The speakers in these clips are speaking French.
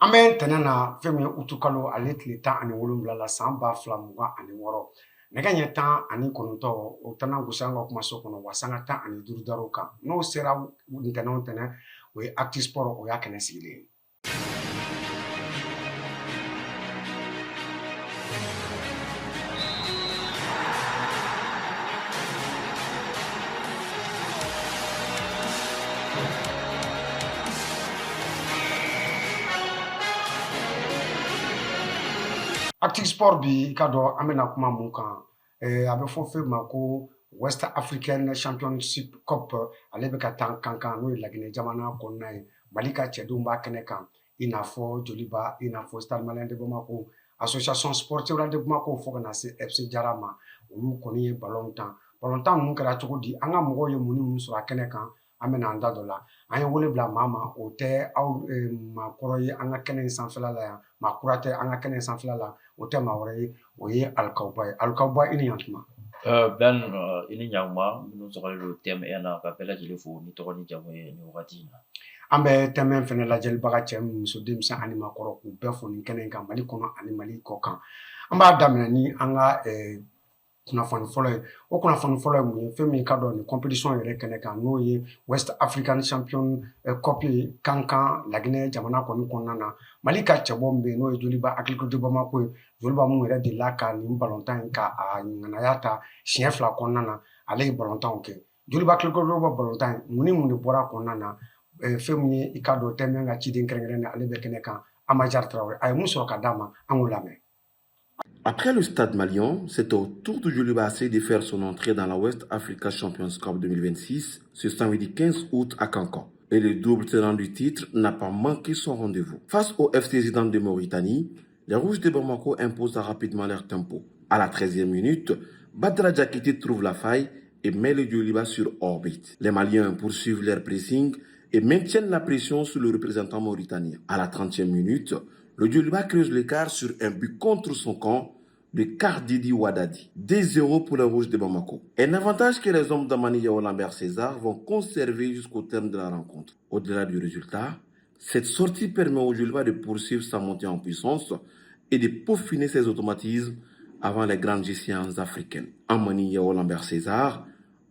An bɛ tɛnɛn na fɛn min ye utu kalo ale tile 17 la san 2026 nɛgɛ ɲɛ 19 o tɛna gosi an ka kumaso kɔnɔ wa sanga 15 dar'o kan n'o sera ntɛnɛn o ntɛnɛn o ye Actu Sport o y'a kɛnɛ sigilen ye. Actu Sport bi ka dɔn an bɛna kuma mun kan a bɛ fɔ fɛn ma ko West African Championship Cup ale bɛ ka taa kankan n'o ye Laginɛ jamana kɔnɔna ye Mali ka cɛdenw b'a kɛnɛ kan i n'a fɔ Joliba i n'a fɔ Stade Malien de Bamako Association Sportive de Bamako fo ka na se FC Jara ma olu kɔni ye balontan ninnu kɛra cogo di an ka mɔgɔw ye mun ni mun sɔrɔ a kɛnɛ kan an bɛna an da dɔ la an ye wele bila maa ma o tɛ aw maakɔrɔ ye an ka kɛnɛ in sanfɛla la yan maa kura tɛ an ka kɛnɛ in sanfɛla la o tɛ maa wɛrɛ ye o ye Alikawuba ye Alikawuba i ni ɲantuma. Ben i ni ɲantuma minnu sɔgɔlen don TMN na ka bɛɛ lajɛlen fo ni tɔgɔ ni jamu ye nin wagati in na. An bɛ TMN fɛnɛ lajɛlibaga cɛ muso denmisɛn ani maakɔrɔ k'u bɛɛ fo nin kɛnɛ in kan Mali kɔnɔ ani Mali kɔ kan an b'a daminɛ ni an ka kunnafoni fɔlɔ ye o kunnafoni fɔlɔ ye mun ye fɛn min ka dɔn nin compétition yɛrɛ kɛnɛ kan n'o ye West African Champion Cup ye kankan Laginɛ jamana kɔni kɔnɔna na Mali ka cɛbɔ min bɛ yen n'o ye Joliba Athletic de Bamako ye Joliba mun yɛrɛ delila ka nin balontan in ka a ŋanaya ta siɲɛ 2 kɔnɔna na ale ye balontanw kɛ Joliba Athletic de Bamako balontan in mun ni mun de bɔra kɔnɔna na fɛn min ye i ka dɔn TMN ka ciden kɛrɛnkɛrɛnnen ale bɛ kɛnɛ kan Amadiara Traoré a ye mun sɔrɔ ka d'a ma an k'o lamɛn. Après le Stade Malien, c'est au tour de Joliba AC de faire son entrée dans la West Africa Champions Cup 2026 ce samedi 15 août à Cancan. Et le double tenant du titre n'a pas manqué son rendez-vous. Face au FC Zidane de Mauritanie, les Rouges de Bamako imposent rapidement leur tempo. À la 13e minute, Badra Diakité trouve la faille et met le Joliba sur orbite. Les Maliens poursuivent leur pressing et maintiennent la pression sur le représentant mauritanien. À la 30e minute, le Joliba creuse l'écart sur un but contre son camp de Kardidi Wadadi. 2-0 pour les Rouges de Bamako. Un avantage que les hommes d'Amani Yao Lambert César vont conserver jusqu'au terme de la rencontre. Au-delà du résultat, cette sortie permet au Joliba de poursuivre sa montée en puissance et de peaufiner ses automatismes avant les grandes échéances africaines. Amani Yao Lambert César,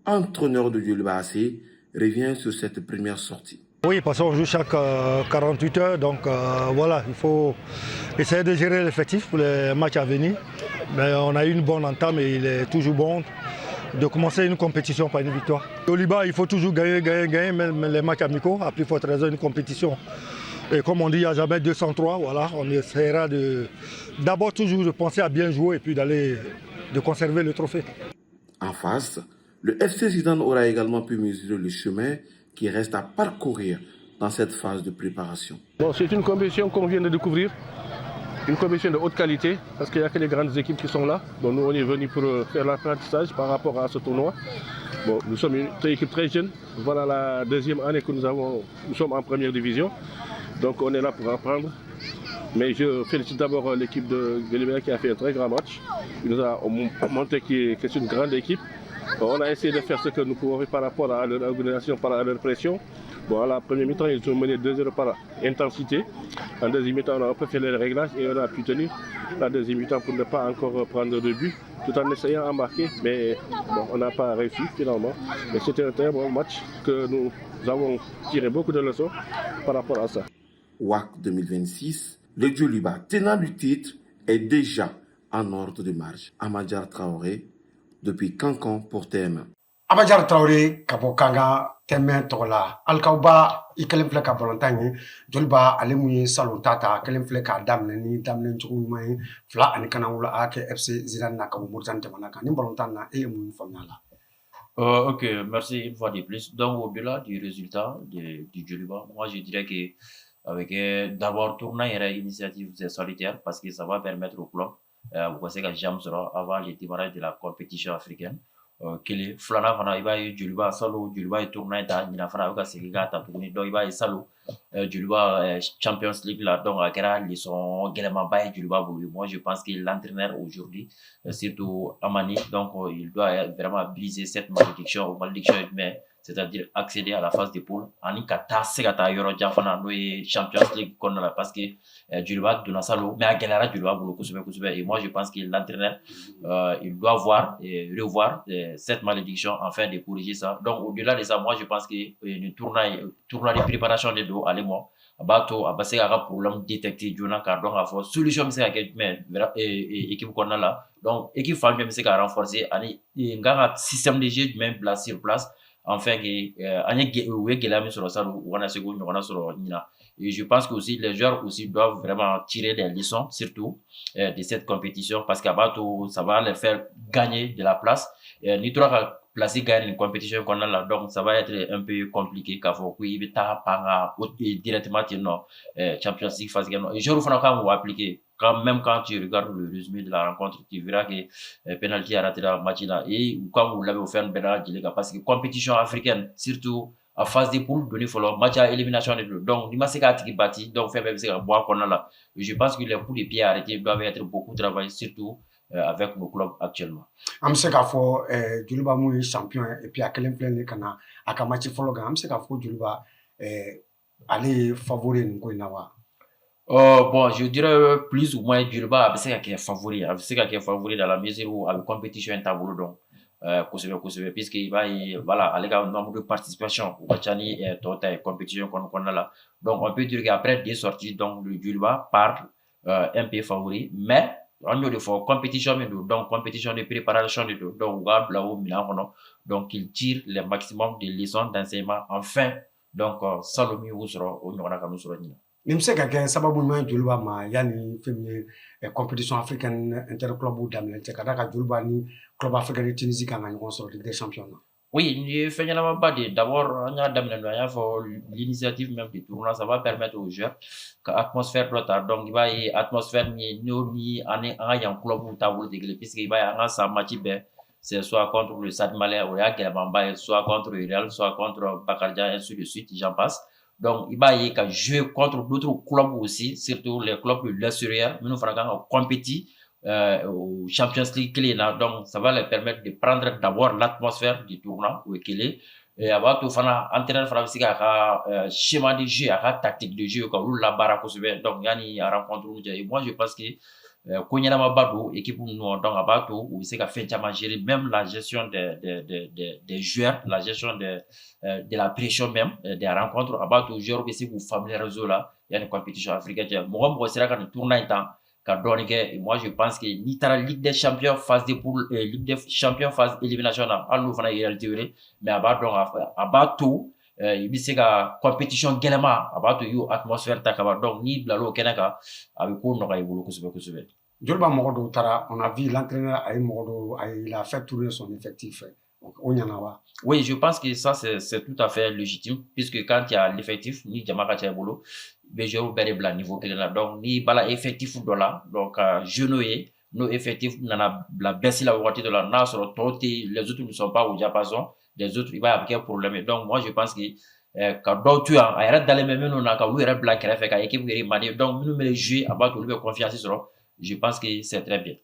entraîneur de Joliba AC, revient sur cette première sortie. Oui, parce qu'on joue chaque 48 heures, donc voilà, il faut essayer de gérer l'effectif pour les matchs à venir. Mais on a eu une bonne entame et il est toujours bon de commencer une compétition par une victoire. Au Liban, il faut toujours gagner, même les matchs amicaux, à plus forte raison une compétition. Et comme on dit, il n'y a jamais 203, voilà, on essaiera d'abord toujours de penser à bien jouer et puis de conserver le trophée. En face, le FC Zidane aura également pu mesurer le chemin qui reste à parcourir dans cette phase de préparation. Bon, c'est une compétition qu'on vient de découvrir, une compétition de haute qualité, parce qu'il n'y a que les grandes équipes qui sont là. Bon, nous, on est venus pour faire l'apprentissage par rapport à ce tournoi. Bon, nous sommes une équipe très jeune. Voilà la deuxième année que nous sommes en première division. Donc on est là pour apprendre. Mais je félicite d'abord l'équipe de Guélémé qui a fait un très grand match. Il nous a montré que c'est une grande équipe. On a essayé de faire ce que nous pouvons faire par rapport à leur organisation, par leur pression. Bon, à la première mi-temps, ils ont mené 2-0 par intensité. En deuxième mi-temps, on a un peu fait les réglages et on a pu tenir la deuxième mi-temps pour ne pas encore prendre de but, tout en essayant de marquer. Mais bon, on n'a pas réussi finalement. Mais c'était un très bon match que nous avons tiré beaucoup de leçons par rapport à ça. WAC 2026, le Joliba, tenant du titre, est déjà en ordre de marche. Amadiara Traoré, depuis Cancan pour TMN. Amadiara Traoré ka bɔ Kankan TMN tɔgɔ la Alikawuba i kelen filɛ ka balontan ye Joliba ale mun ye salon ta kelen filɛ k'a daminɛ ni daminɛ cogo ɲuman ye 2 ani kanawula a kɛ FC Zidane na ka bɔ Moritani jamana kan ni balontan na e ye mun faamuya la? Ok, merci une fois de plus. Donc, au-delà du résultat du Joliba, moi je dirais que avec d'abord tournant une initiative solitaire parce que ça va permettre au club de passer à jam avant le démarrage de la compétition africaine. Kele filanan fana i b'a ye Joliba salo Joliba ye tournoi ta ɲina fana a bɛ ka segin k'a ta tuguni donc i b'a ye salo Joliba Champions League la donc a kɛra leçon gɛlɛnmanba ye Joliba bolo. Moi je pense que l'entraîneur aujourd'hui surtout Amani donc il doit vraiment briser cette malédiction mais c'est-à-dire accéder à la phase de poule ani ka taa se ka taa yɔrɔ jan fana n'o ye Champions League kɔnɔna la parce que Djoliba donna salon mais a gɛlɛyara Djoliba bolo kosɛbɛ et moi je pense que l'entraîneur il doit voir et revoir cette malédiction afin de corriger ça. Donc au-delà de ça, moi je pense que le tournoi de préparation de do ale mo a b'a to a bɛ se k'a ka problème détecter joona k'a dɔn k'a fɔ solution bɛ se ka kɛ jumɛn équipe kɔnɔna la. Donc équipe fan jumɛn bɛ se ka renforcer ani n kan ka système de jeu jumɛn bila sur place enfin que an ye u ye gɛlɛya min sɔrɔ salon u kana se k'o ɲɔgɔnna sɔrɔ ɲina. Et je pense que aussi les joueurs aussi doivent vraiment tirer des leçons surtout de cette compétition parce qu'à bateau ça va les faire gagner de la place. Ni tora ka place gagner une compétition qu'on a là, donc ça va être un peu compliqué k'a fɔ ko i bɛ taa pan directement ten nɔ Champions League phase kɛ. Et joueurs fana kan k'o appliquer. Même quand tu regardes le résumé de la rencontre, tu verras que penalty a raté la match là et quand vous l'avez offert parce que compétition africaine surtout en phase de poule donné follow match à élimination de deux. Donc il m'a se k'a tigi bati donc fait même se ka bɔ a kɔnɔna la. Je pense que les coups de pied arrêtés doivent être beaucoup travaillés surtout avec nos clubs actuellement. An bɛ se k'a fɔ Djoliba mun ye champion et puis a kelen filɛ nin ka na a ka match fɔlɔ kan an bɛ se k'a fɔ Djoliba ale ye favori nin ko in na wa? Bon, je dirais plus ou moins Djoliba a bɛ se ka kɛ favori, a bɛ se ka kɛ favori dans la mesure où a bɛ compétition in taabolo dɔn kosɛbɛ puisque i b'a ye voilà ale ka nombre de participation o ka ca ni tɔw ta ye compétition kɔnɔna la. Donc on peut dire qu'après 2 sorties donc le Djoliba part un peu favori mais on y'o de fɔ compétition min don donc compétition de préparation de don donc u k'a bila o minɛn kɔnɔ donc il tire le maximum de leçons d'enseignement enfin donc salon min y'u sɔrɔ o ɲɔgɔnna ka n'u sɔrɔ ɲina. Nin bɛ se ka kɛ sababu ɲuman ye Djoliba ma yanni fɛn min ye compétition africaine interclub daminɛ cɛ ka da ka Djoliba ni club africain de Tunisie kan ka ɲɔgɔn sɔrɔ Ligue des champions na. Oui, nin ye fɛn ɲɛnamaba de ye d'abord an y'a daminɛ don an y'a fɔ l'initiative même du tournoi ça va permettre aux joueurs ka atmosphère dɔ ta donc i b'a ye atmosphère min n'o ni an ka yan club taabolo tɛ kelen puisque i b'a ye an ka san match bɛɛ c'est soit contre le Stade Malien o y'a gɛlɛmanba ye soit contre Real soit contre Bakarijan ainsi de suite j'en passe. Donc il va y avoir jouer contre d'autres clubs aussi surtout les clubs de l'extérieur minnu fana kan ka compétir au Champions League kelen na donc ça va les permettre de prendre d'abord l'atmosphère du tournoi o ye kelen et a b'a to fana entraîneur fana bɛ se k'a ka schéma de jeu a ka tactique de jeu ka olu labaara kosɛbɛ donc yanni a rencontre cɛ et moi je pense que ko ɲɛnamaba don équipe ninnu donc a b'a to u bɛ se ka fɛn caman gérer même la gestion des joueurs la gestion de la pression même des rencontres a b'a to joueurs bɛ se k'u familiariser o la yanni compétition africaine cɛ mɔgɔ mɔgɔ sera ka nin tournoi in ta ka dɔɔni kɛ moi je pense que n'i taara Ligue des champions phase de poule Ligue des champions phase élimination na hali n'o fana ye réalité wɛrɛ mais a b'a dɔn a b'a to i bɛ se ka compétition gɛlɛma a b'a to i y'o atmosphère ta ka ban donc n'i bila l'o kɛnɛ kan a bɛ ko nɔgɔya i bolo kosɛbɛ. Djoliba mɔgɔ dɔw taara on a vu l'entraîneur a ye mɔgɔ dɔw il a fait tourner son effectif o ɲana wa? Oui, je pense que ça c'est tout à fait légitime puisque quand il y a l'effectif ni jama ka ca i bolo bɛ joueurs bɛɛ de bila niveau kelen na donc n'i bala effectif dɔ la donc jeune ye n'o effectif nana bila baisse la wagati dɔ la n'a sɔrɔ tɔw tɛ les autres ne sont pas au diapason des autres i b'a ye a bɛ kɛ problème ye donc moi je pense que ka dɔw to yan a yɛrɛ dalen bɛ minnu na ka olu yɛrɛ bila kɛrɛfɛ ka équipe yɛrɛ mandi donc minnu bɛ jouer a b'a to olu bɛ confiance sɔrɔ je pense que c'est très bien.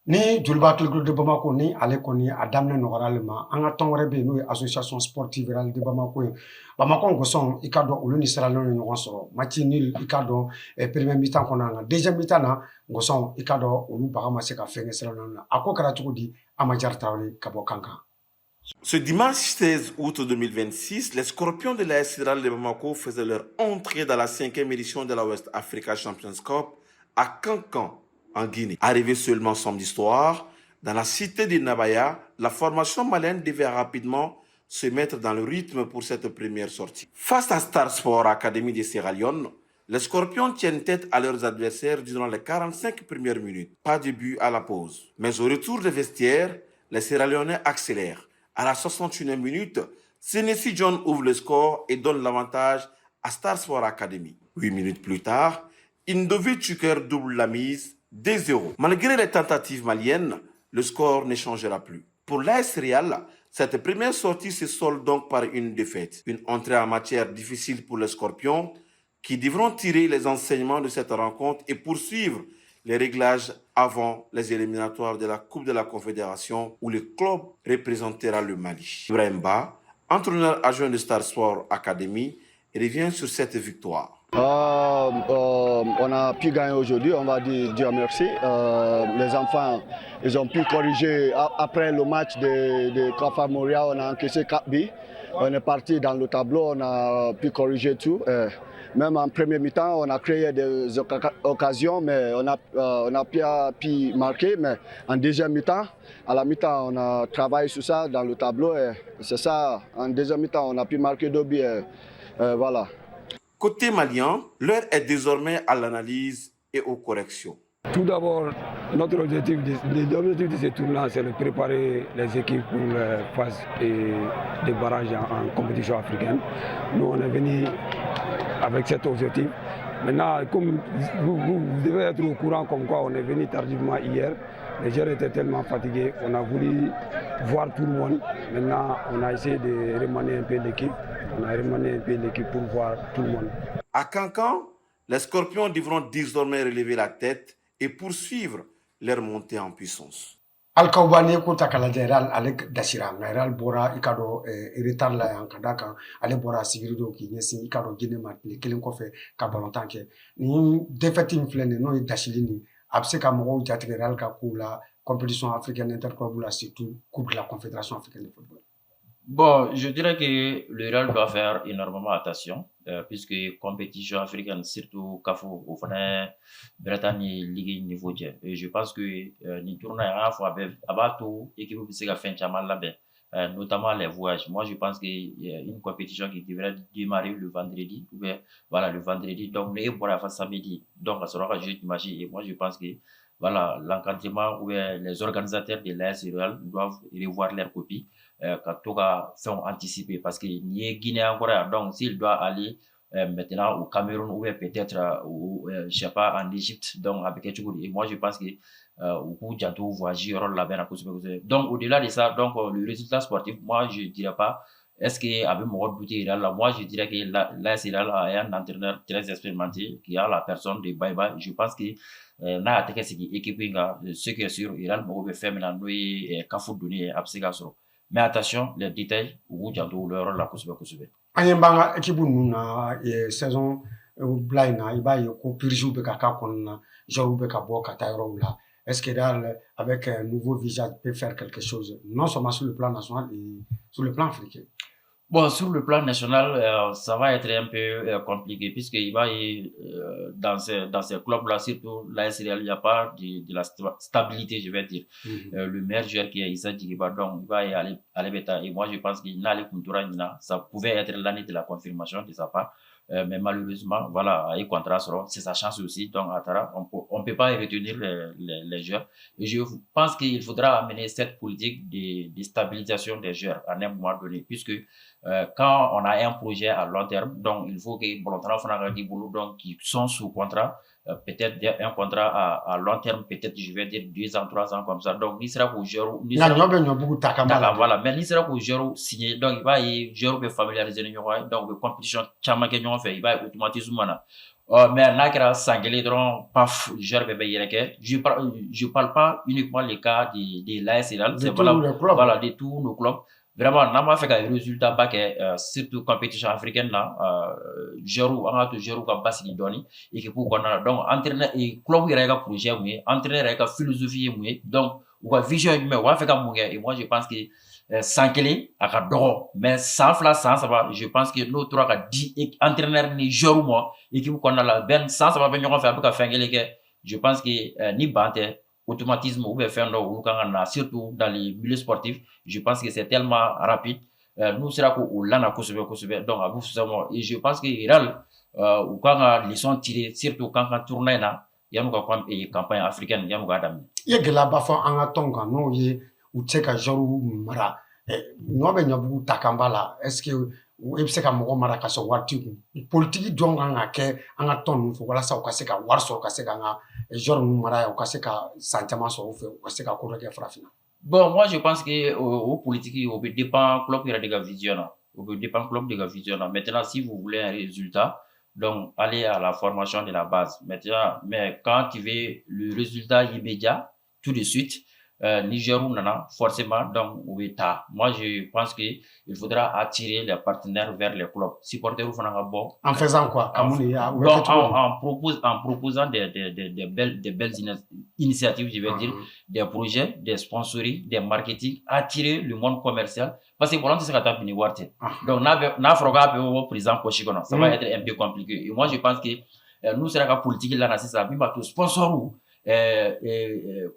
Ni Djoliba Club de Bamako ni ale kɔni a daminɛ nɔgɔyara ale ma an ka tɔn wɛrɛ bɛ yen n'o ye association sportive rurale de Bamako ye Bamako gosɔn i ka dɔn olu ni Sierra Leone ye ɲɔgɔn sɔrɔ match nul i ka dɔn premier mi-temps kɔnɔna na deuxième mi-temps na gosɔn i ka dɔn olu baga ma se ka fɛn kɛ Sierra Leone na a ko kɛra cogo di Amadou Traoré ka bɔ Kankan. Ce dimanche 16 août 2026, les Scorpions de la Cédral de Bamako faisaient leur entrée dans la 5e édition de la West Africa Champions Cup à Kankan, en Guinée. Arrivé seulement samedi soir, dans la cité de Nabaya, la formation malienne devait rapidement se mettre dans le rythme pour cette première sortie. Face à Star Sport Academy de Sierra Leone, les Scorpions tiennent tête à leurs adversaires durant les 45 premières minutes. Pas de but à la pause. Mais au retour des vestiaires, les Sierra Leonais accélèrent. À la 61e minute, Senesi John ouvre le score et donne l'avantage à Star Sport Academy. 8 minutes plus tard, Indovi Tucker double la mise 2-0. Malgré les tentatives maliennes, le score ne changera plus. Pour l'AS Real, cette première sortie se solde donc par une défaite. Une entrée en matière difficile pour les Scorpions qui devront tirer les enseignements de cette rencontre et poursuivre les réglages avant les éliminatoires de la Coupe de la Confédération où le club représentera le Mali. Ibrahim Ba, Entraîneur adjoint de Star Sport Academy, revient sur cette victoire. On a pu gagner aujourd'hui, on va dire Dieu merci. Les enfants, ils ont pu corriger. Après le match de Kafa Moria, on a encaissé 4 buts. On est parti dans le tableau, on a pu corriger tout. Même en premier mi-temps, on a créé des occasions, mais on a pu marquer. Mais en deuxième mi-temps, à la mi-temps, on a travaillé sur ça dans le tableau. C'est ça, en deuxième mi-temps, on a pu marquer 2 buts. Voilà. Côté malien, l'heure est désormais à l'analyse et aux corrections. Tout d'abord, notre objectif de ce tournoi, c'est de préparer les équipes pour la phase de barrage en compétition africaine. Nous, on est venus avec cet objectif. Maintenant, comme vous devez être au courant comme quoi on est venu tardivement hier, les joueurs étaient tellement fatigués, on a voulu voir tout le monde. Maintenant, on a essayé de remanier un peu l'équipe. On a remanié un peu l'équipe pour voir tout le monde. À Cancan, les Scorpions devront désormais relever la tête et poursuivre leur montée en puissance. Alkawbani ko takalaje Real ale dasira Real bora ikado retard la yan kadaka ale bora sigirido ki nyesi ikado gine mat le kelen ko fe ka ballon tanke ni défaite inflene no dashilini abse ka mo jati Real ka kula compétition africaine interclub la surtout coupe de la confédération africaine de football. Bon, je dirais que le Real doit faire énormément attention, puisque compétition africaine, surtout CAFO, au fond, Bretagne, Ligue niveau Dieu. Et je pense que les tournois à la fois avec tout équipe qui a fait un mal là-bas, notamment les voyages. Moi, je pense qu'il y a une compétition qui devrait démarrer le vendredi, ou bien, voilà, le vendredi. Donc, nous pour la face samedi. Donc, ça sera juste imagine. Et moi, je pense que, voilà, l'encadrement ou bien les organisateurs de l'AS Real doivent revoir leurs copies. Ka to ka fɛnw anticiper parce que n'i ye Guinée encore yan donc s'il doit aller maintenant au Cameroun ou bien peut-être je sais pas en Égypte donc a bɛ kɛ cogo di et moi je pense que u k'u janto voyage yɔrɔ labɛn na kosɛbɛ kosɛbɛ donc au-delà de ça donc le résultat sportif moi je dirais pas est-ce que a bɛ mɔgɔ douter Real la moi je dirais que l'AS Real a un entraîneur très expérimenté qui a la personne de Bayba je pense que n'a y'a tɛgɛ sigi équipe in kan ce qui est sûr Real mago bɛ fɛn min na n'o ye CAF donni ye a bɛ se ka sɔrɔ. Mais attention, les détails, ou janto leur la kosube. Anye banga équipe nu na saison blaina iba ye ko pirju be ka konna joru be ka bo ka tayro la. Est-ce que Real avec un nouveau visage peut faire quelque chose non seulement sur le plan national et sur le plan africain? Bon, sur le plan national, ça va être un peu compliqué puisqu'il va y dans ces clubs-là, surtout l'AS Real, il n'y a pas de la stabilité, je vais dire. Le meilleur joueur qui est Issa Djigiba, donc il va y aller à l'Ebeta. Et moi, je pense qu'il n'a les Kuntura, ça pouvait être l'année de la confirmation de sa part. Mais malheureusement, voilà, il contrat c'est sa chance aussi. Donc, à Tara, on peut pas retenir les joueurs. Et je pense qu'il faudra amener cette politique de stabilisation des joueurs à un moment donné, puisque quand on a un projet à long terme, donc il faut que Bolotana Fanagadi Boulou, donc qui sont sous contrat, peut-être un contrat à long terme, peut-être je vais dire 2 ans, 3 ans comme ça. Donc, il sera pour joueur, voilà, mais il sera pour joueur signé. Donc, il va y joueur peut familiariser les joueurs, donc compétition chama que nous fait, il va automatiquement. Mais n'a qu'à s'engueuler donc paf, joueur bébé yéreke. Je parle pas uniquement les cas de l'AS Real, c'est voilà de tous nos clubs. Vraiment, n'a pas fait un résultat pas que surtout compétition africaine là, Jérou, on a toujours Jérou qui passe qui donne et qui pour qu'on a donc entraîneur et club il y a un projet mais entraîneur il y a philosophie mais donc ou a vision mais on fait comme et moi je pense que sans qu'elle a un droit mais sans fla sans ça va je pense que nous trois a 10 entraîneur ni Jérou moi et qui pour qu'on a la ben sans ça va venir on fait avec faire que je pense que ni bante automatisme ou bien faire surtout dans les milieux sportifs je pense que c'est tellement rapide nous sera qu'au lana kosube donc à vous et je pense que Real ou quand les sont tirés surtout quand on tourne là il y a une campagne africaine il y a une gadam il y a de la bafa en atonga no ye ou tseka joru mara no be nyabu takambala est-ce que ou e se ka mogo mara ka so wati politique dong nga ke anga ton fo wala sa o ka se ka war so ka se ka nga jour mara o ka se ka sentiment so fe o ka se ka ko reke frafina. Bon moi je pense que au politique au dépend club qui a vision au dépend club de vision maintenant si vous voulez un résultat donc allez à la formation de la base maintenant mais quand tu veux le résultat immédiat tout de suite Niger ou Nana, forcément, donc, oui, moi, je pense qu'il faudra attirer les partenaires vers les clubs. Supporters ou bon. En faisant quoi? En proposant des belles initiatives, je vais dire, des projets, des sponsoring, des marketing, attirer le monde commercial. Parce que voilà, c'est ce qu'on a fini. Donc, ça va être un peu compliqué. Et moi, je pense que nous, c'est la politique là, c'est ça. Mais sponsor ou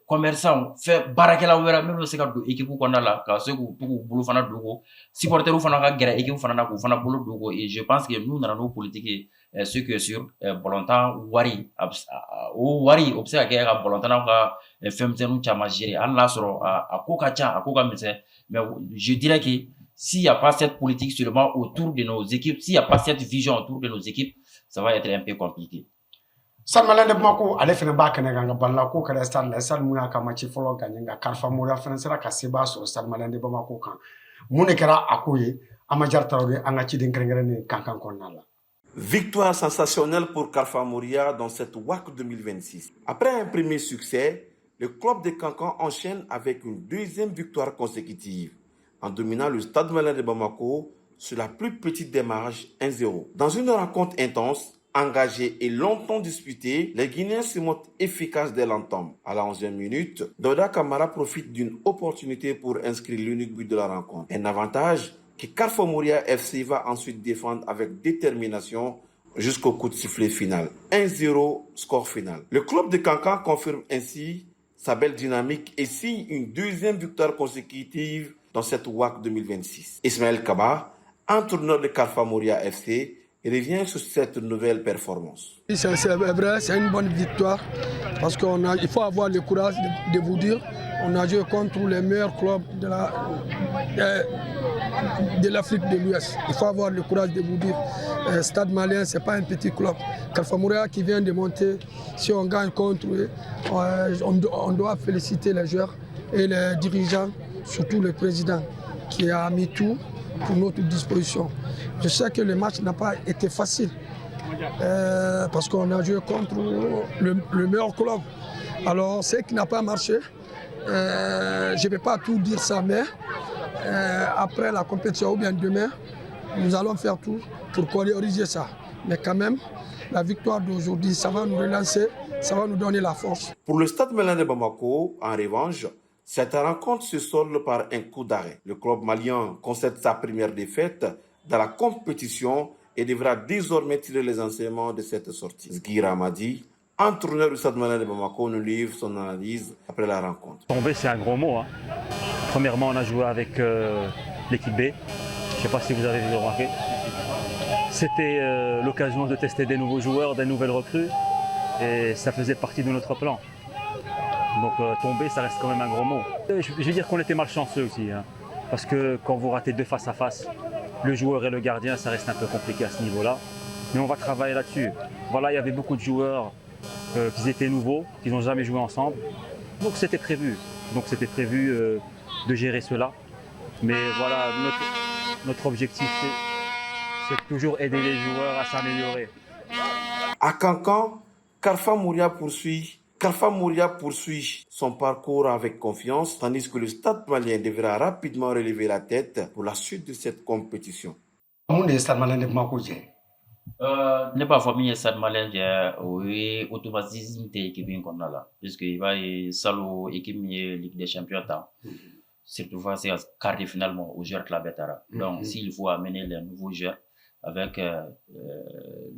commerçant fait barakela wera même se ka do équipe ko na la ka se ko bulu fana dogo supporter ou fana ka gera équipe fana ko fana bulu dogo et je pense que nous dans nos politiques ce que sur volontaire wari o wari observe que ka volontaire ka femtenu chama gérer Allah soro a ko ka cha a ko ka mise mais je dirais que s'il n'y a pas cette politique seulement autour de nos équipes, s'il n'y a pas cette vision autour de nos équipes, ça va être un peu compliqué. Stade Malien de Bamako ale fana ba kana ganga balla ko kada stade la stade muya ka match folo gagné nga Carrefour Moria fana sera ka seba so Stade Malien de Bamako kan mune kera akoye Amajar Traoré anga ci den krengere kankan konnala. Victoire sensationnelle pour Carrefour Moria dans cette WAC 2026. Après un premier succès, le club de Cancan enchaîne avec une deuxième victoire consécutive en dominant le Stade Malien de Bamako sur la plus petite démarche 1-0. Dans une rencontre intense, engagée et longtemps disputée, les Guinéens se montrent efficaces dès l'entame. À la 11e minute, Doda Kamara profite d'une opportunité pour inscrire l'unique but de la rencontre. Un avantage que Carrefour Moria FC va ensuite défendre avec détermination jusqu'au coup de sifflet final. 1-0, score final. Le club de Cancan confirme ainsi sa belle dynamique et signe une deuxième victoire consécutive dans cette WAC 2026. Ismaël Kaba, entraîneur de Carrefour Moria FC, revient sur cette nouvelle performance. C'est vrai, c'est une bonne victoire parce qu'il faut avoir le courage de vous dire on a joué contre les meilleurs clubs de l'Afrique de l'Ouest. Il faut avoir le courage de vous dire Stade Malien, ce n'est pas un petit club. Carrefour Moria qui vient de monter, si on gagne contre eux, on doit féliciter les joueurs et les dirigeants, surtout le président qui a mis tout pour notre disposition. Je sais que le match n'a pas été facile parce qu'on a joué contre le meilleur club. Alors, ce qui n'a pas marché, je ne vais pas tout dire ça, mais après la compétition ou bien demain, nous allons faire tout pour corriger ça. Mais quand même, la victoire d'aujourd'hui, ça va nous relancer, ça va nous donner la force. Pour le Stade Malien de Bamako, en revanche, cette rencontre se solde par un coup d'arrêt. Le club malien concède sa première défaite dans la compétition et devra désormais tirer les enseignements de cette sortie. Zgui Ramadi, entraîneur du Stade Malien de Bamako, nous livre son analyse après la rencontre. Tomber, c'est un gros mot. Premièrement, on a joué avec l'équipe B. Je ne sais pas si vous avez remarqué. C'était l'occasion de tester des nouveaux joueurs, des nouvelles recrues. Et ça faisait partie de notre plan. Donc tomber, ça reste quand même un gros mot. Je veux dire qu'on était malchanceux aussi. Parce que quand vous ratez deux face à face, le joueur et le gardien, ça reste un peu compliqué à ce niveau-là. Mais on va travailler là-dessus. Voilà, il y avait beaucoup de joueurs qui étaient nouveaux, qui n'ont jamais joué ensemble. Donc c'était prévu. De gérer cela. Mais voilà, notre objectif, c'est toujours aider les joueurs à s'améliorer. À Cancan, Carrefour Moria poursuit son parcours avec confiance, tandis que le Stade Malien devra rapidement relever la tête pour la suite de cette compétition. Le Stade Malien de Bamako ne pas famille Stade Malien oui automatisme de équipe qu'on a là puisque il va salo équipe Ligue des Champions surtout face à quart de finalement aux joueurs Clabetara. Donc s'il faut amener les nouveaux joueurs avec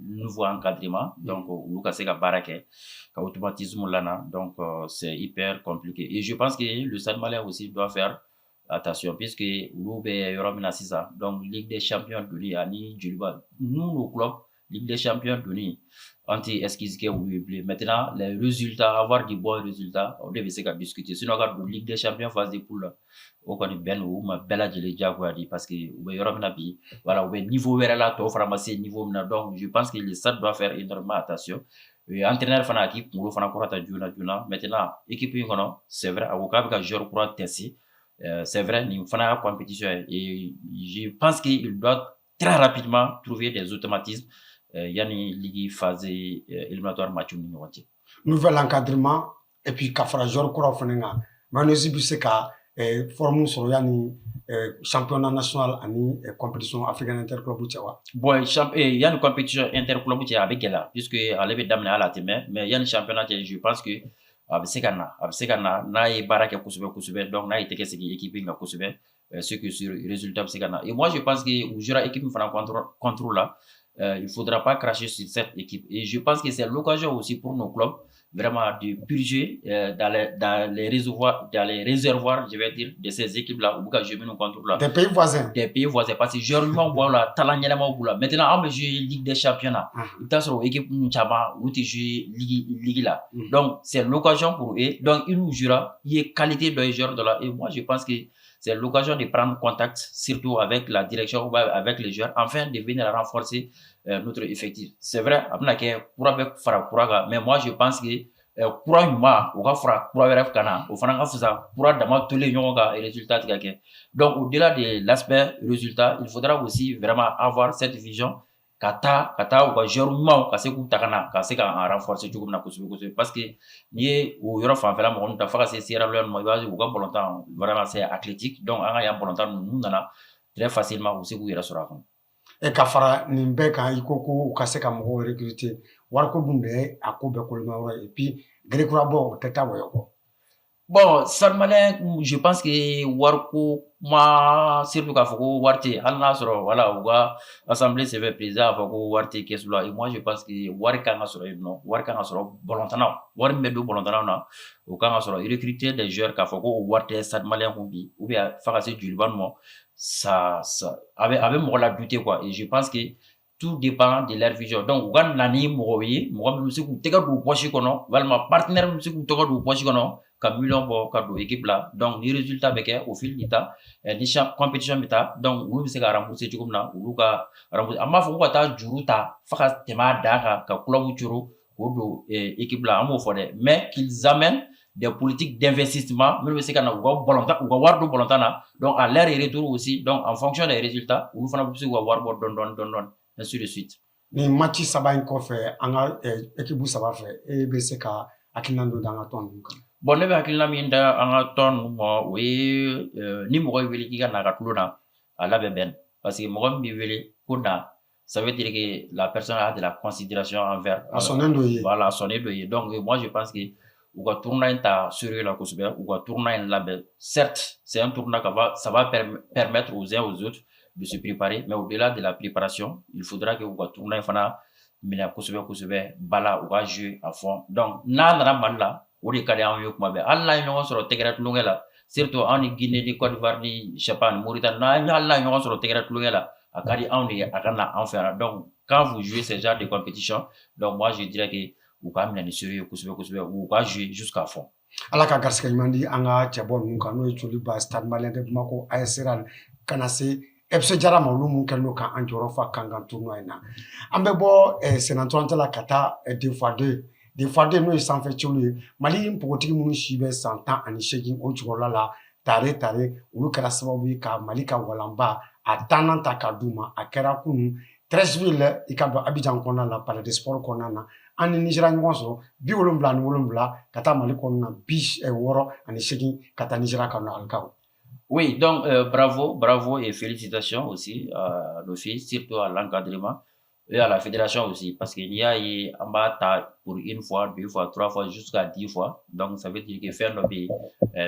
nouveau encadrement, donc Lucas Sega Barake, automatisme là, donc c'est hyper compliqué. Et je pense que le Stade Malien aussi doit faire attention puisque l'Oube Yoromina Sisa, donc Ligue des Champions de l'Ani, Djulba, nous nos clubs Ligue des Champions de l'Uni, anti-esquisque ou oublié. Maintenant les résultats, avoir des bons résultats, on devait se discuter. Sinon la Ligue des Champions phase des poules, on connaît bien ou ma belle jeli jaguari parce que Yoromina bi, voilà, au niveau vers là, tu offres ramasser niveau maintenant. Donc je pense que le stade doit faire énormément attention. Entraîneur fana équipe, nous fana kurata juna. Maintenant équipe qu'on c'est vrai, avocat avec joueur pour tester. C'est vrai, nous faisons la compétition et je pense qu'il doit très rapidement trouver des automatismes. Yani ligue phase éliminatoire match nouvel encadrement et puis Kafra Jor Kura Fonenga mais aussi bi se ka forme sɔrɔ yani championnat national ani compétition africaine interclub cɛ wa. Bon yani compétition interclub cɛ a bɛ gɛlɛya puisque ale bɛ daminɛ ala tɛmɛ mais yani championnat cɛ je pense que a bɛ se ka na n'a ye baara kɛ kosɛbɛ donc n'a ye tɛgɛ sigi équipe in kan kosɛbɛ ce que sur résultat bɛ se ka na et moi je pense que u jouera équipe min fana contre là il faudra pas cracher sur cette équipe et je pense que c'est l'occasion aussi pour nos clubs vraiment de purger dans les réservoirs, je vais dire, de ces équipes-là, ou que je vais nous contrôler. Des pays voisins. Des pays voisins. Parce que généralement, voilà, talent boula. Maintenant, on va jouer Ligue des Championnats. Il y a une équipe Mouchaba, où tu joues Ligue là. Donc, c'est l'occasion pour eux. Donc, il nous jouera, il y a qualité de joueurs de là. Et moi, je pense que c'est l'occasion de prendre contact, surtout avec la direction ou avec les joueurs, afin de venir renforcer notre effectif. C'est vrai, mais moi je pense que donc au-delà de l'aspect résultat, il faudra aussi vraiment avoir cette vision kata ou joueur renforcer parce que ni au yoro fan fela mo ta faka c'est Sierra Leone mo ba ko volontaire vraiment c'est athlétique donc anga ya volontaire nous nana très facilement aussi ku yera sura kon e ka fara nin bɛɛ kan i ko u ka se ka mɔgɔw recruter wariko dun de a ko bɛɛ koloma yɔrɔ et puis gerekurabɔ o tɛ taa wɔyɔ kɔ. Bon, Salmalin, je pense que Warko, moi, surtout qu'à Foko, Warte, Alna sera, voilà, ou l'Assemblée se fait président à Foko, Warte, qu'est-ce que et moi, je pense que Warkanga sera, non, Warkanga sera volontairement, Warmedo volontairement, ou Kanga sera, recruter des joueurs qu'à Foko, Warte, Salmalin, ou bien, Farasé du Liban, ça, avait moi la douté, quoi, et je pense que tout dépend de leur vision. Donc, ou quand l'année, moi, je suis tega du poche kono, valma partenaire, je suis tega du poche kono, comme million pour cadre équipe là. Donc, les résultats avec au fil du temps, les compétitions méta, donc, vous se rembourser du comme là, ou ka rembourser. Amma faut pas juruta, fakas tema daka, ka club churu, ou équipe là, amour fondé. Mais qu'ils amènent des politiques d'investissement, même si on a volontaire, ou avoir de volontaire, donc à l'air et retour aussi, donc en fonction des résultats, ou faut pas plus avoir don. Ainsi de suite. Ni match saba in kɔfɛ an ka équipe saba fɛ e bɛ se ka hakilina dɔ d'an ka tɔn ninnu kan. Bon ne bɛ hakilina min da an ka tɔn ninnu ma o ye ni mɔgɔ wele k'i ka na ka tulo na a labɛn bɛn parce que mɔgɔ min b'i wele ko na ça veut dire que la personne a de la considération envers a sɔnnen dɔ ye. Voilà, a sɔnnen dɔ ye donc moi je pense que u ka tournoi in ta sérieux la kosɛbɛ u ka tournoi in labɛn certes c'est un tournoi ça va permettre aux uns aux autres de se préparer, mais au-delà de la préparation, il faudra que vous tournez fana mina kosebe bala ou va jouer à fond. Donc, na malla, ou les cadets en yuk mabe. Allah yon sur le tegret lungela. Surtout en Guinée, de Côte d'Ivoire, ni Japan, Mauritanie, na Allah yon sur le tegret lungela. A Kari en Agana en faire. Donc, quand vous jouez ce genre de compétition, donc moi je dirais que vous quand même sérieux kosebe ou va jouer jusqu'à fond. Ala ka garsika ɲuman di an ka cɛbɔ ninnu kan n'o ye Joliba Stade Malien de Bamako AS Real kana se FC Jara ma olu mun kɛlen don k'an jɔyɔrɔ fa kankan tournoi in na. An bɛ bɔ Sénatɔrɔncɛ la ka taa deux fois deux n'o ye sanfɛciw ye Mali npogotigi minnu si bɛ san 18 o jukɔrɔla la tare olu kɛra sababu ye ka Mali ka walanba a 10 ta ka d'u ma a kɛra kunun Treichville i ka dɔn Abidjan kɔnɔna la Palais des Sports kɔnɔna na an ni Nigéria ɲɔgɔn sɔrɔ 77 ka taa Mali kɔnɔna 68 ka taa Nigéria ka na Algao. Oui, donc bravo et félicitations aussi à nos filles, surtout à l'encadrement et à la fédération aussi, parce qu'il y a eu en bas pour une fois, 2 fois, 3 fois, jusqu'à 10 fois. Donc ça veut dire que faire nos pays,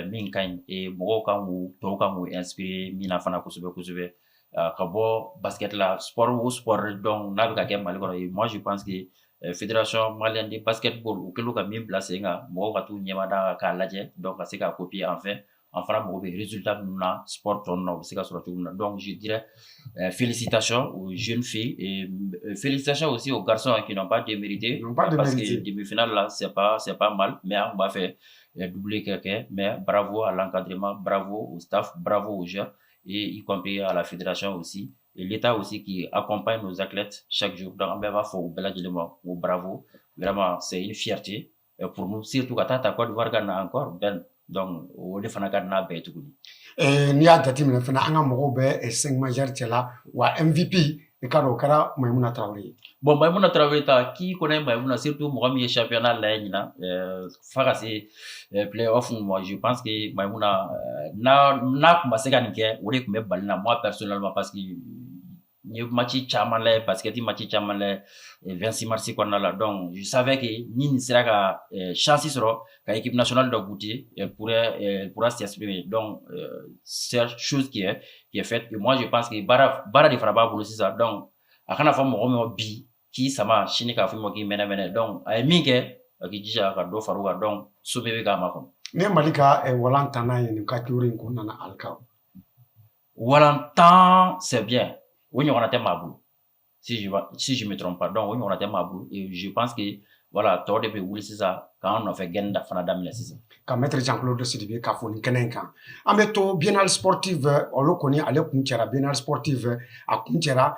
minkain et mokamu, tokamu inspiré, mina fana kusube, kabo basket la sport ou sport donc nabiga kem malikoro. Moi je pense que fédération malienne de basketball ou que l'on a mis placé nga mokatu nyamada ka laje donc c'est qu'à copier enfin. Enfin, mauvais résultat de notre sport, donc je dirais félicitations aux jeunes filles et félicitations aussi aux garçons qui n'ont pas démérité. Parce que demi-finale là, c'est pas mal, mais on va faire doubler quelqu'un. Mais bravo à l'encadrement, bravo au staff, bravo aux joueurs et y compris à la fédération aussi. Et l'État aussi qui accompagne nos athlètes chaque jour. Donc, on va faire bravo. Vraiment, c'est une fierté pour nous, surtout quand tu as Côte d'Ivoire encore. Donc o de fana ka na bɛɛ tuguni ni y'a jateminɛ fana an ka mɔgɔw bɛ 5 majeur cɛ la wa MVP i ka dɔn o kɛra Maïmouna Traoré ye. Bon, Maïmouna Traoré ta qui connaît Maïmouna surtout mɔgɔ min ye championnat la ɲina fa ka se play-off moi je pense que Maïmouna n'a tun ma se ka nin kɛ o de tun bɛ bali na moi personnellement parce que n ye match caman lajɛ basket match caman lajɛ 26 mars kɔnɔna la donc je savais que ni nin sera ka chance sɔrɔ ka équipe nationale dɔ goûter elle pourra s'exprimer donc c'est chose qui est faite et moi je pense que baara de fana b'a bolo sisan donc a kana fɔ mɔgɔ min bi k'i sama sini k'a fɔ ma k'i mɛnɛ donc a ye min kɛ a k'i jija ka dɔ fara o kan donc sommet bɛ k'a makɔnɔ. Ne Mali ka walantan ye nin catégorie in kɔnɔna na Alikaw. Walantan c'est bien. O ɲɔgɔnna tɛ maa bolo si je me trompe pas donc o ɲɔgɔnna tɛ maa bolo et je pense que voilà tɔw de bɛ wuli sisan k'an nɔfɛ gɛnni da fana daminɛ sisan. Ka maître Jean-Claude Sidibe k'a fɔ nin kɛnɛ in kan an bɛ to biennale sportive olu kɔni ale kun cɛra biennale sportive a kun cɛra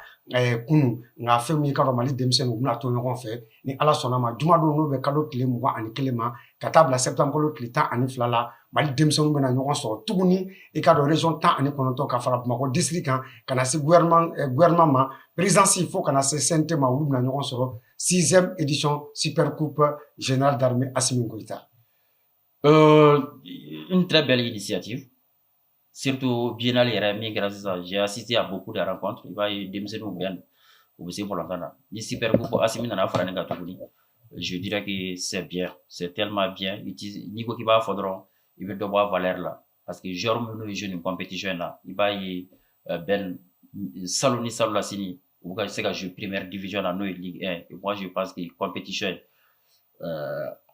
kunu nka fɛn min ka dɔn Mali denmisɛnninw u bɛna to ɲɔgɔn fɛ ni Ala sɔnna ma jumadon n'o bɛ kalo tile 21 ma ka taa bila septembre kalo tile 12 la Mali denmisɛnninw bɛna ɲɔgɔn sɔrɔ tuguni i ka dɔn région 19 ka fara Bamakɔ district kan ka na se gouvernement ma présidence fo ka na se CNT ma olu bɛna ɲɔgɔn sɔrɔ 6e édition super coupe générale d'armée Assimi Goïta. Une très belle initiative. Surtout biennale yɛrɛ min kɛra sisan j'ai assisté à beaucoup de rencontres i b'a ye denmisɛnninw bɛ u bɛ se balontan na ni super coupe Assimi nana fara ne kan tuguni je dirais que c'est bien c'est tellement bien n'i ko k'i b'a fɔ dɔrɔn i bɛ dɔ bɔ a valeur la parce que joueur minnu ye jeune compétition in na i b'a ye Ben salon ni salon la sini u bɛ se ka jouer première division na n'o ye Ligue 1 et moi je pense que compétition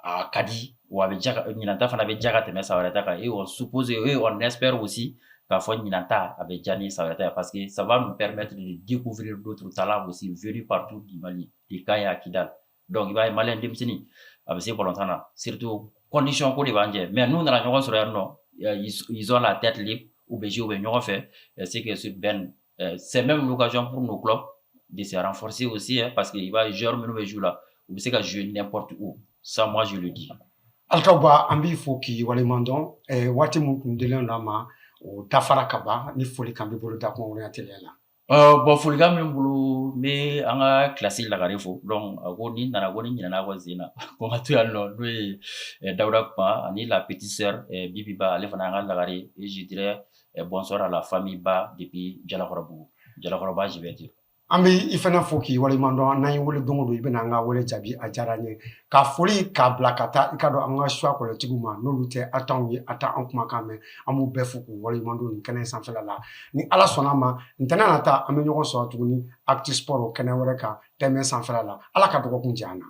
a ka di wa a bɛ ja ɲinanta fana bɛ ja ka tɛmɛ san wɛrɛ ta kan et on suppose et on espère aussi k'a fɔ ɲinanta a bɛ ja ni san wɛrɛ ta parce que ça va nous permettre de découvrir d'autres talents aussi venus partout du Mali de Kaya à Kidal donc i b'a ye maliyɛn denmisɛnnin a bɛ se balontan na surtout condition ko de b'an jɛ mais n'u nana ɲɔgɔn sɔrɔ yan nɔ ils ont la tête libre u bɛ jouer u bɛ ɲɔgɔn fɛ c'est que sur Ben c'est même l'occasion pour nos clubs de se renforcer aussi parce que i b'a ye joueur minnu bɛ jouer la u bɛ se ka jouer n'importe où ça moi je le dis. Alikaw ba an b'i fo k'i waleɲuman dɔn waati min tun dilen don a ma o dafara ka ban ni folikan b'i bolo da Kɔnkɔrɔya teliya la. Bon folikan min bolo n bɛ an ka kilasi lagare fo donc a ko ni nana ko ni ɲinɛna ko sen na ko n ka to yan nɔ n'o ye Dawuda Kuma ani la petite sœur Bibi Ba ale fana y'an ka lagare et je dirais bonsoir à la famille Ba depuis Jalakɔrɔbugu Jalakɔrɔba je vais dire. An bɛ i fana fo k'i waleɲuman dɔn n'an ye wele don o don i bɛna an ka wele jaabi a diyara n ye ka foli k'a bila ka taa i ka dɔn an ka choix kɔlɔtigiw ma n'olu tɛ a t'anw ye a t'an kumakan mɛn an b'u bɛɛ fo k'u waleɲuman dɔn nin kɛnɛ in sanfɛla la ni Ala sɔnna a ma ntɛnɛn nata an bɛ ɲɔgɔn sɔrɔ tuguni Actu Sport o kɛnɛ wɛrɛ kan thème sanfɛla la Ala ka dɔgɔkun diya an na.